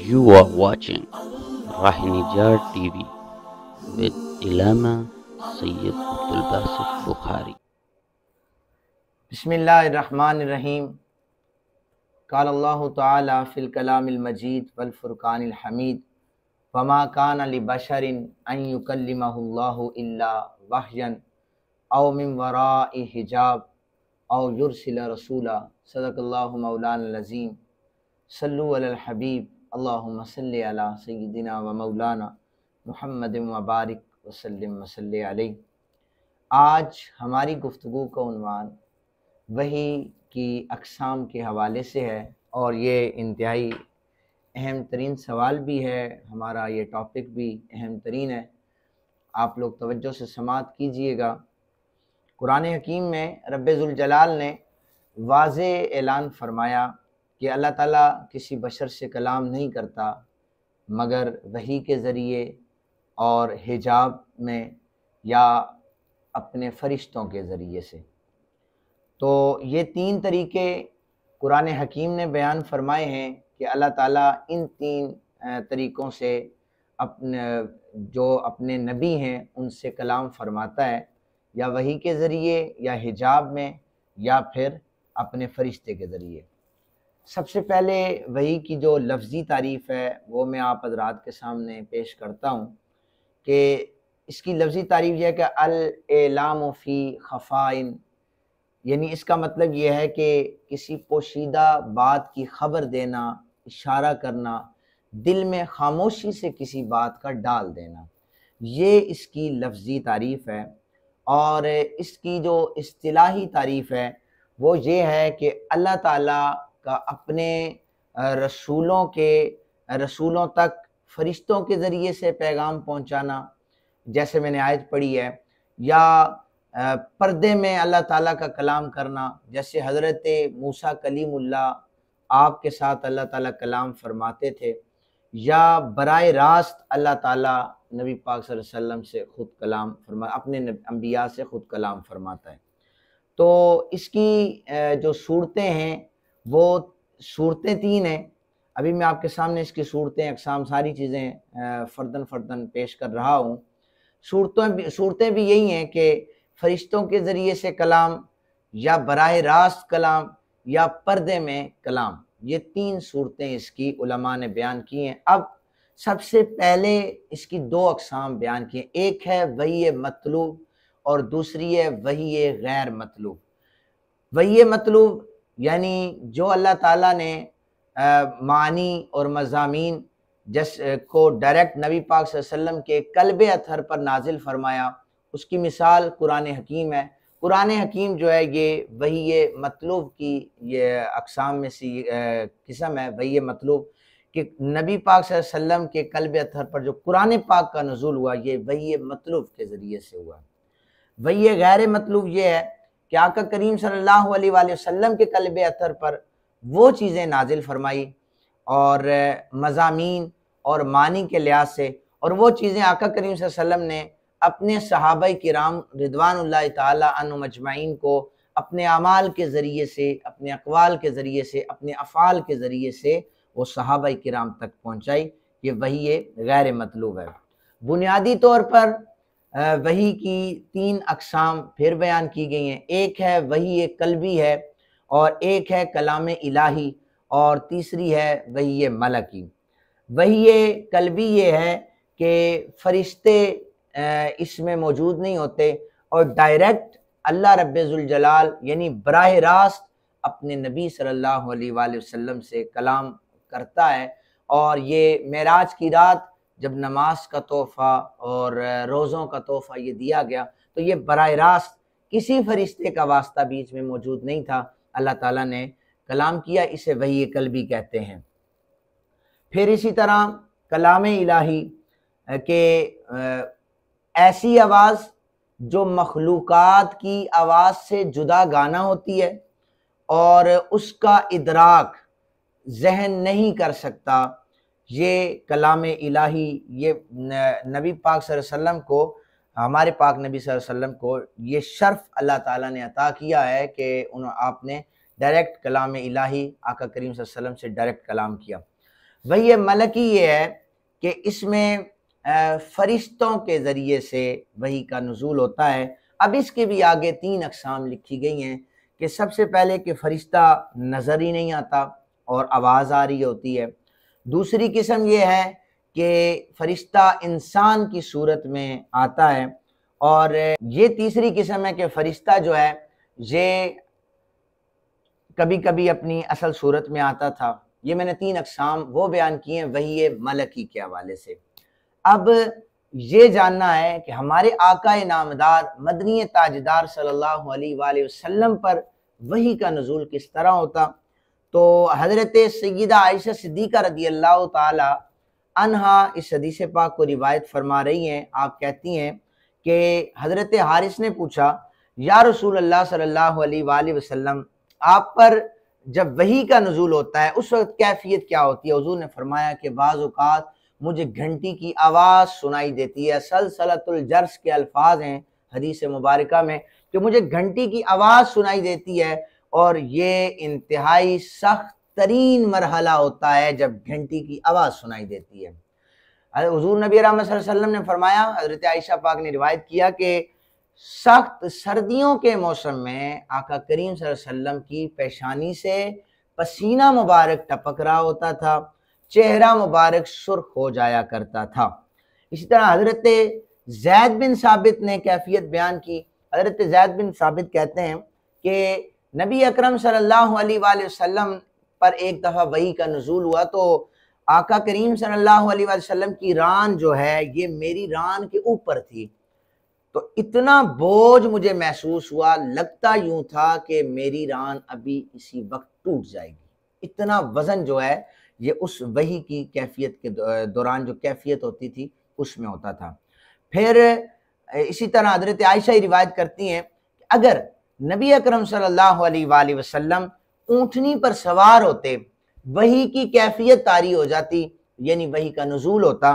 You are watching Rahinijar TV with Ilama Sayyid Abdul Basit Bukhari. बिस्मिल्लाहिर्रहमानिर्रहीम। क़ाल अल्लाहु तआला fill कलामिल मजीद वल फ़ुरक़ानिल हमीद वमा कान लिबशरिन अन युकल्लिमहुल्लाहु इल्ला वहयन औ मिन वराइ हिजाब औ युरसिल रसूला। सदक़ल्लाहु मौलाना अज़ीम। सल्लु अलल हबीब अल्लाहुम्मा सल्लि अला सय्यिदिना व मौलाना मुहम्मदिन व बारिक व सल्लिम व सल्लि अलैहि। आज हमारी गुफ्तगू का उन्वान वही की अक़साम के हवाले से है और ये इंतहाई अहम तरीन सवाल भी है। हमारा ये टॉपिक भी अहम तरीन है। आप लोग तवज्जो से समात कीजिएगा। कुरान हकीम में रब्बे ज़ुल जलाल ने वाज़े ऐलान फरमाया कि अल्लाह ताला किसी बशर से कलाम नहीं करता मगर वही के ज़रिए और हिजाब में या अपने फ़रिश्तों के ज़रिए से। तो ये तीन तरीके कुरान हकीम ने बयान फरमाए हैं कि अल्लाह ताला इन तीन तरीक़ों से अपने नबी हैं उनसे कलाम फरमाता है, या वही के ज़रिए या हिजाब में या फिर अपने फ़रिश्ते के ज़रिए। सबसे पहले वही की जो लफ्ज़ी तारीफ़ है वो मैं आप हज़रात के सामने पेश करता हूँ कि इसकी लफ्ज़ी तारीफ़ यह है कि अल-एलामु फ़ी ख़फ़ाइन, यानी इसका मतलब यह है कि किसी पोशीदा बात की ख़बर देना, इशारा करना, दिल में खामोशी से किसी बात का डाल देना, ये इसकी लफ्ज़ी तारीफ़ है। और इसकी जो इस्तिलाही तारीफ़ है वो ये है कि अल्लाह ताला का अपने रसूलों तक फ़रिश्तों के ज़रिए से पैगाम पहुँचाना, जैसे मैंने आयत पढ़ी है, या पर्दे में अल्लाह ताला का कलाम करना, जैसे हज़रत मूसा कलीमुल्लाह आपके साथ अल्लाह ताला कलाम फरमाते थे, या बराए रास्त अल्लाह ताला नबी पाक सल्लल्लाहु अलैहि वसल्लम से ख़ुद कलाम अपने अंबिया से ख़ुद कलाम फरमाता है। तो इसकी जो सूरतें हैं वो सूरतें तीन हैं। अभी मैं आपके सामने इसकी सूरतें, अक़साम, सारी चीज़ें फ़र्दन पेश कर रहा हूँ। सूरतें भी यही हैं कि फ़रिश्तों के ज़रिए से कलाम, या बराह रास्त कलाम, या पर्दे में कलाम। ये तीन सूरतें इसकी उलमा ने बयान की हैं। अब सबसे पहले इसकी दो अक़साम बयान की हैं। एक है वही मतलूब और दूसरी है वही गैर मतलूब। वही मतलूब यानी जो अल्लाह ताला ने मानी और मज़ामीन को डायरेक्ट नबी पाक सल्लल्लाहु अलैहि वसल्लम के कल्बे अतहर पर नाजिल फरमाया, उसकी मिसाल कुरान हकीम है। कुरान हकीम जो है ये वही मतलूब की ये अक़साम में से किस्म है। वही मतलूब कि नबी पाक सल्लल्लाहु अलैहि वसल्लम के कल्बे अतहर पर जो कुरान पाक का नुज़ूल हुआ, ये वही मतलूब के ज़रिए से हुआ। वही गैर मतलूब ये है कि आका करीम सल्लल्लाहु अलैहि वसल्लम के कल्बे अतहर पर वो चीज़ें नाजिल फरमाई और मज़ामीन और मानी के लिहाज से, और वो चीज़ें आका करीम सल्लल्लाहु अलैहि वसल्लम ने अपने सहाबाए किराम रिदवानुल्लाहि ताला अन्हुम अजमाइन को अपने अमाल के ज़रिए से, अपने अक़वाल के ज़रिए से, अपने अफ़ाल के ज़रिए से वो सहाबाए किराम तक पहुँचाई। ये वही गैर मतलूब है। बुनियादी तौर पर वही की तीन अक़साम फिर बयान की गई हैं। एक है वही कल्बी है, और एक है कलाम इलाही, और तीसरी है वही मलकी। वही कल्बी ये है कि फ़रिश्ते इसमें मौजूद नहीं होते और डायरेक्ट अल्लाह रब्बे ज़ुल जलाल यानी बराह रास्त अपने नबी सल्लल्लाहु अलैहि वसल्लम से कलाम करता है। और ये मेराज की रात जब नमाज का तोहफ़ा और रोज़ों का तोहफ़ा ये दिया गया, तो ये बराह रास्त किसी फ़रिश्ते का वास्ता बीच में मौजूद नहीं था, अल्लाह ताला ने कलाम किया, इसे वही कल्बी कहते हैं। फिर इसी तरह कलाम इलाही के ऐसी आवाज़ जो मखलूक़ात की आवाज़ से जुदा गाना होती है और उसका इदराक ज़हन नहीं कर सकता, ये कलाम इलाही, ये नबी पाक सल्लल्लाहु अलैहि वसल्लम को, हमारे पाक नबी सल्लल्लाहु अलैहि वसल्लम को ये शर्फ़ अल्लाह ताला ने अता किया है कि आपने डायरेक्ट कलाम इलाही आका करीम सल्लल्लाहु अलैहि वसल्लम से डायरेक्ट कलाम किया। वही मलकी ये है कि इसमें फरिश्तों के ज़रिए से वही का नुज़ूल होता है। अब इसके भी आगे 3 अक़साम लिखी गई हैं कि सबसे पहले कि फ़रिश्ता नज़र ही नहीं आता और आवाज़ आ रही होती है। दूसरी किस्म ये है कि फ़रिश्ता इंसान की सूरत में आता है। और ये तीसरी किस्म है कि फ़रिश्ता जो है ये कभी कभी अपनी असल सूरत में आता था। ये मैंने 3 अक़साम वो बयान किए हैं वही मलकी के हवाले से। अब ये जानना है कि हमारे आका नामदार मदनी ताजदार सल्लल्लाहु अलैहि वसल्लम पर वही का नुज़ूल किस तरह होता। तो हज़रत सय्यदा आयशा सिद्दीक़ा रज़ियल्लाहु ताला अन्हा इस हदीस पाक को रिवायत फरमा रही हैं। आप कहती हैं कि हज़रत हारिस ने पूछा, या रसूल अल्लाह सल्लल्लाहु अलैहि वसल्लम, आप पर जब वही का नुज़ूल होता है उस वक्त कैफियत क्या होती है? हुज़ूर ने फरमाया कि बाज़ औक़ात मुझे घंटी की आवाज़ सुनाई देती है। सलसलतुल जर्स के अल्फाज हैं हदीस मुबारका में कि मुझे घंटी की आवाज़ सुनाई देती है और ये इंतहाई सख्त तरीन मरहला होता है जब घंटी की आवाज़ सुनाई देती है। हुज़ूर नबी रहमत सल्लल्लाहु अलैहि वसल्लम ने फरमाया, हज़रत आयशा पाक ने रिवायत किया कि सख्त सर्दियों के मौसम में आका करीम सल्लल्लाहु अलैहि वसल्लम की पेशानी से पसीना मुबारक टपक रहा होता था, चेहरा मुबारक सुर्ख हो जाया करता था। इसी तरह हज़रत ज़ैद बिन साबित ने कैफियत बयान की। हज़रत ज़ैद बिन साबित कहते हैं कि नबी अकरम सल्लल्लाहु अलैहि वसल्लम पर एक दफ़ा वही का नुज़ूल हुआ तो आका करीम सल्लल्लाहु अलैहि वसल्लम की रान जो है ये मेरी रान के ऊपर थी। तो इतना बोझ मुझे महसूस हुआ, लगता यूं था कि मेरी रान अभी इसी वक्त टूट जाएगी। इतना वज़न जो है ये उस वही की कैफियत के दौरान जो कैफियत होती थी उसमें होता था। फिर इसी तरह हज़रत आयशा ही रिवायत करती हैं कि अगर नबी अकरम सल्लल्लाहु अलैहि वसल्लम ऊँटनी पर सवार होते, वही की कैफियत तारी हो जाती, यानी वही का नुज़ूल होता,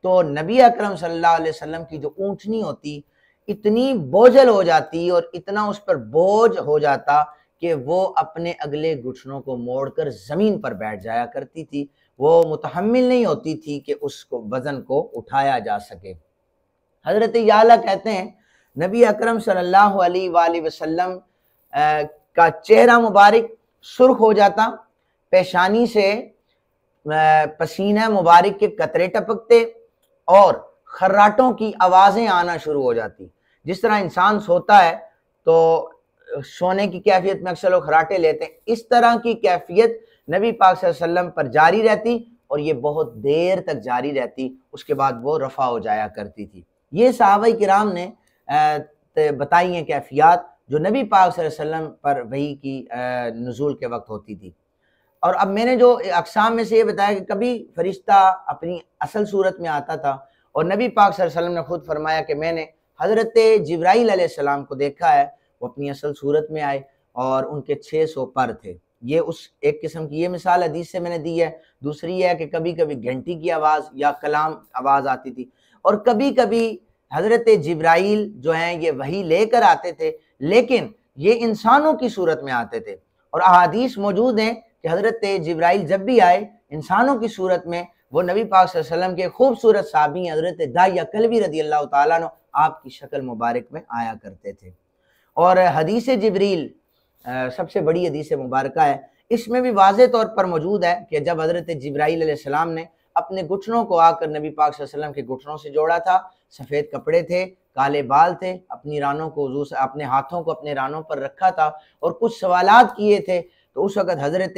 तो नबी अकरम सल्लल्लाहु अलैहि वसल्लम की जो ऊँटनी होती इतनी बोझल हो जाती और इतना उस पर बोझ हो जाता कि वो अपने अगले घुटनों को मोड़कर ज़मीन पर बैठ जाया करती थी। वो मुतहम्मिल नहीं होती थी कि उसको वज़न को उठाया जा सके। हज़रत याला कहते हैं नबी अकरम सल्लल्लाहु अलैहि वसल्लम का चेहरा मुबारक सुर्ख हो जाता, पेशानी से पसीना मुबारक के कतरे टपकते और खर्राटों की आवाज़ें आना शुरू हो जाती। जिस तरह इंसान सोता है तो सोने की कैफियत में अक्सर लोग खर्राटे लेते हैं, इस तरह की कैफियत नबी पाक सल्लल्लाहु अलैहि वसल्लम पर जारी रहती और ये बहुत देर तक जारी रहती, उसके बाद वो रफ़ा हो जाया करती थी। ये सहाबा किराम ने बताई हैं कैफियत जो नबी पाक सल्लल्लाहु अलैहि वसल्लम पर वही की नुज़ूल के वक्त होती थी। और अब मैंने जो अक़साम में से ये बताया कि कभी फरिश्ता अपनी असल सूरत में आता था और नबी पाक सल्लल्लाहु अलैहि वसल्लम ने खुद फरमाया कि मैंने हज़रत जिब्राईल अलैहिस्सलाम को देखा है, वो अपनी असल सूरत में आए और उनके 600 पर थे। ये उस एक किस्म की ये मिसाल हदीस से मैंने दी है। दूसरी है कि कभी कभी घंटी की आवाज़ या कलाम आवाज़ आती थी और कभी कभी हज़रत जिब्राईल जो हैं ये वही लेकर आते थे, लेकिन ये इंसानों की सूरत में आते थे। और अहादीस मौजूद हैं कि हज़रत जिब्राईल जब भी आए इंसानों की सूरत में, वो नबी पाक सल्लल्लाहु अलैहि वसल्लम के खूबसूरत साहबी हज़रत दाहिया कल्बी रज़ियल्लाहु ताला अन्हु आपकी शक्ल मुबारक में आया करते थे। और हदीस जिब्रील सबसे बड़ी हदीस मुबारक है, इसमें भी वाज़े तौर पर मौजूद है कि जब हज़रत जिब्राईल अलैहिस्सलाम ने अपने घुटनों को आकर नबी पाक सल्लल्लाहु अलैहि वसल्लम के घुटनों से जोड़ा था, सफ़ेद कपड़े थे, काले बाल थे, अपनी रानों को हुज़ूर से अपने हाथों को अपने रानों पर रखा था और कुछ सवालात किए थे। तो उस वक़्त हज़रत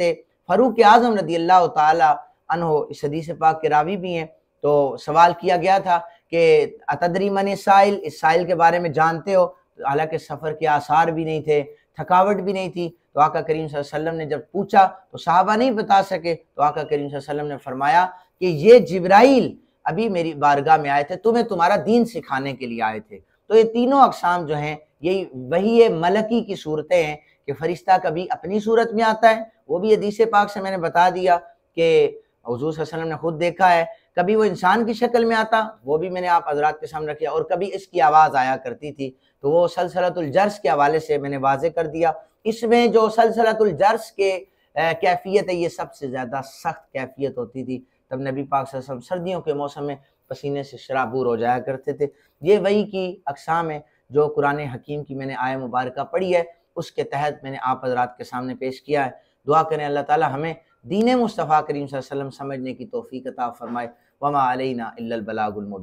फ़ारूक आज़म रज़ियल्लाहु ताला अन्हु इस हदीस पाक के रावी भी हैं। तो सवाल किया गया था कि अतदरी मन साइल, इस साइल के बारे में जानते हो? हालांकि सफ़र के आसार भी नहीं थे, थकावट भी नहीं थी। तो आका करीम सल्लल्लाहु अलैहि वसल्लम ने जब पूछा तो सहाबा नहीं बता सके, तो आका करीम सल्लल्लाहु अलैहि वसल्लम ने फरमाया कि ये जिब्राईल अभी मेरी बारगाह में आए थे, तुम्हें तुम्हारा दीन सिखाने के लिए आए थे। तो ये तीनों अक़साम जो हैं यही वही मलकी की सूरतें हैं कि फ़रिश्ता कभी अपनी सूरत में आता है, वो भी हदीस पाक से मैंने बता दिया कि हुज़ूर सल्लल्लाहु अलैहि वसल्लम ने खुद देखा है। कभी वो इंसान की शक्ल में आता, वो भी मैंने आप हज़रात के सामने रखा, और कभी इसकी आवाज़ आया करती थी। तो वो सलसलतुल जर्स के हवाले से मैंने वाज़े कर दिया। इसमें जो सलसलतुल जर्स के कैफियत है, ये सबसे ज़्यादा सख्त कैफियत होती थी। तब नबी पाक सल्लल्लाहु अलैहि वसल्लम सर्दियों के मौसम में पसीने से शराबूर हो जाया करते थे। ये वही की अक़साम है जो कुरान हकीम की मैंने आय मुबारक पढ़ी है, उसके तहत मैंने आप हज़रात के सामने पेश किया है। दुआ करें अल्लाह ताला हमें दीन मुस्तफ़ा करीम सल्लल्लाहु अलैहि वसल्लम समझने की तौफ़ीक़ अता फ़रमाए। वमा अलैना इल्लल बलागुल मुबीन।